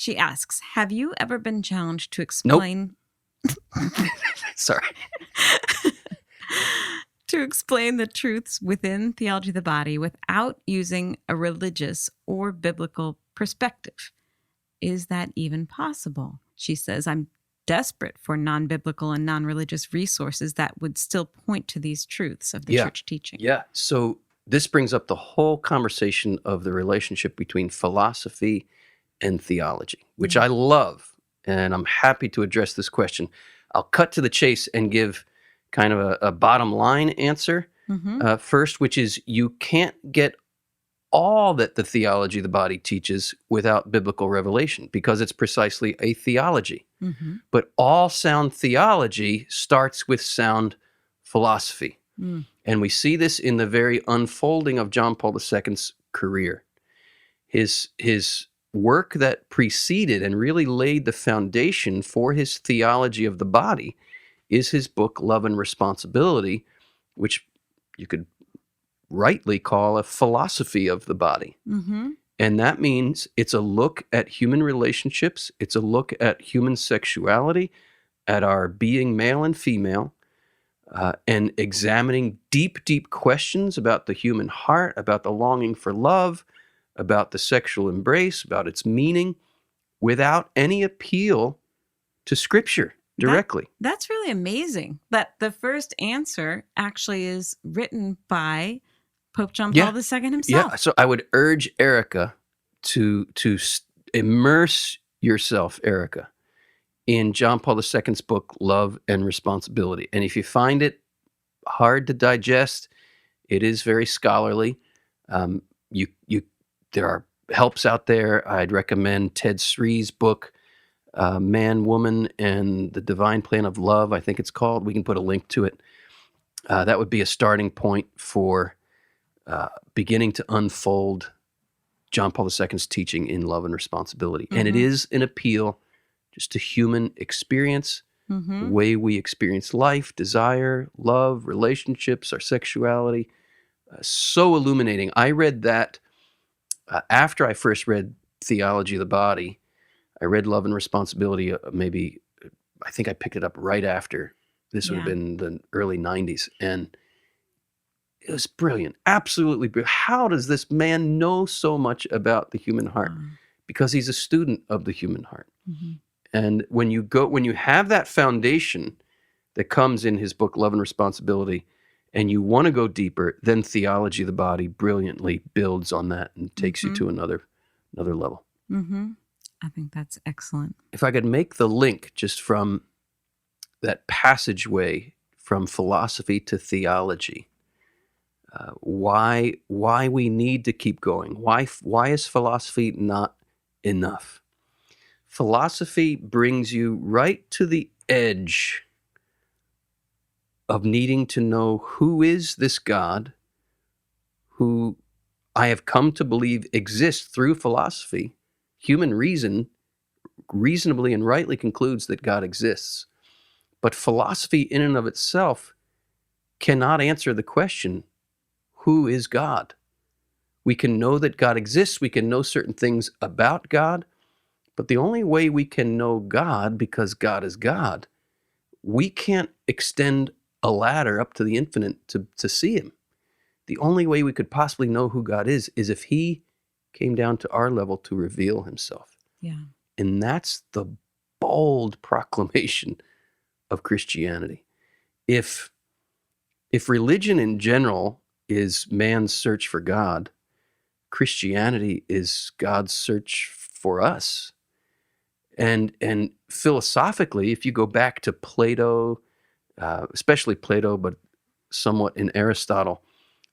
She asks, have you ever been challenged to Nope. explain Sorry. to explain the truths within theology of the body without using a religious or biblical perspective? Is that even possible? She says, I'm desperate for non-biblical and non-religious resources that would still point to these truths of the church teaching. Yeah. So this brings up the whole conversation of the relationship between philosophy and theology, which I love, and I'm happy to address this question. I'll cut to the chase and give kind of a bottom line answer first, which is you can't get all that the theology of the body teaches without biblical revelation, because it's precisely a theology. But all sound theology starts with sound philosophy. And we see this in the very unfolding of John Paul II's career. His work that preceded and really laid the foundation for his theology of the body is his book, Love and Responsibility, which you could rightly call a philosophy of the body. And that means it's a look at human relationships. It's a look at human sexuality, at our being male and female, and examining deep, deep questions about the human heart, about the longing for love, about the sexual embrace, about its meaning, without any appeal to Scripture directly. That's really amazing that the first answer actually is written by Pope John Paul II himself. Yeah, so I would urge Erica to immerse yourself, Erica, in John Paul II's book, Love and Responsibility. And if you find it hard to digest, it is very scholarly. There are helps out there. I'd recommend Ted Sri's book, Man, Woman, and the Divine Plan of Love, I think it's called. We can put a link to it. That would be a starting point for beginning to unfold John Paul II's teaching in Love and Responsibility. And it is an appeal just to human experience, the way we experience life, desire, love, relationships, our sexuality. So illuminating. I read that after I first read Theology of the Body. I read Love and Responsibility I think I picked it up right after. This would have been the early 90s. And it was brilliant, absolutely brilliant. How does this man know so much about the human heart? Because he's a student of the human heart. And when you have that foundation that comes in his book, Love and Responsibility, and you want to go deeper, then Theology of the Body brilliantly builds on that and takes you to another level. I think that's excellent. If I could make the link just from that passageway from philosophy to theology, why we need to keep going. Why is philosophy not enough? Philosophy brings you right to the edge of needing to know who is this God who I have come to believe exists through philosophy. Human reason reasonably and rightly concludes that God exists. But philosophy in and of itself cannot answer the question, who is God? We can know that God exists. We can know certain things about God. But the only way we can know God, because God is God, we can't extend a ladder up to the infinite to see him. The only way we could possibly know who God is if he came down to our level to reveal himself. Yeah. And that's the bold proclamation of Christianity. If religion in general is man's search for God, Christianity is God's search for us. And philosophically, if you go back to Plato, especially Plato, but somewhat in Aristotle,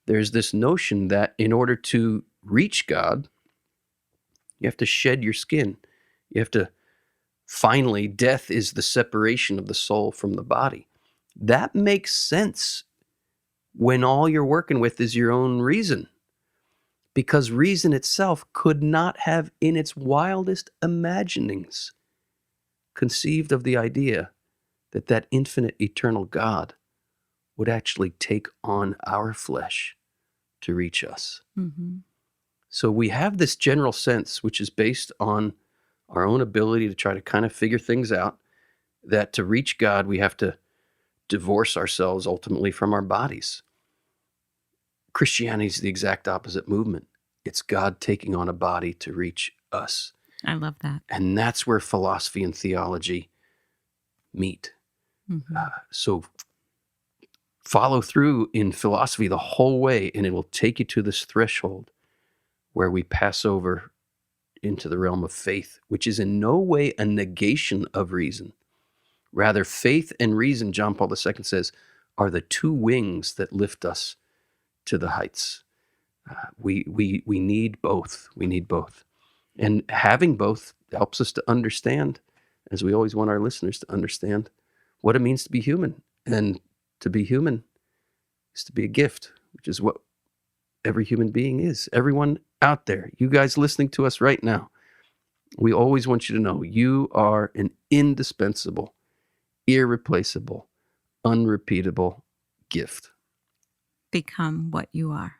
there's this notion that in order to reach God, you have to shed your skin. You have to, finally, death is the separation of the soul from the body. That makes sense when all you're working with is your own reason. Because reason itself could not have, in its wildest imaginings, conceived of the idea that infinite eternal God would actually take on our flesh to reach us. So we have this general sense, which is based on our own ability to try to kind of figure things out, that to reach God, we have to divorce ourselves ultimately from our bodies. Christianity is the exact opposite movement. It's God taking on a body to reach us. I love that. And that's where philosophy and theology meet. Mm-hmm. So follow through in philosophy the whole way, and it will take you to this threshold where we pass over into the realm of faith, which is in no way a negation of reason. Rather, faith and reason, John Paul II says, are the two wings that lift us to the heights. We need both. We need both. And having both helps us to understand, as we always want our listeners to understand, what it means to be human. And to be human is to be a gift, which is what every human being is. Everyone out there, you guys listening to us right now, we always want you to know you are an indispensable, irreplaceable, unrepeatable gift. Become what you are.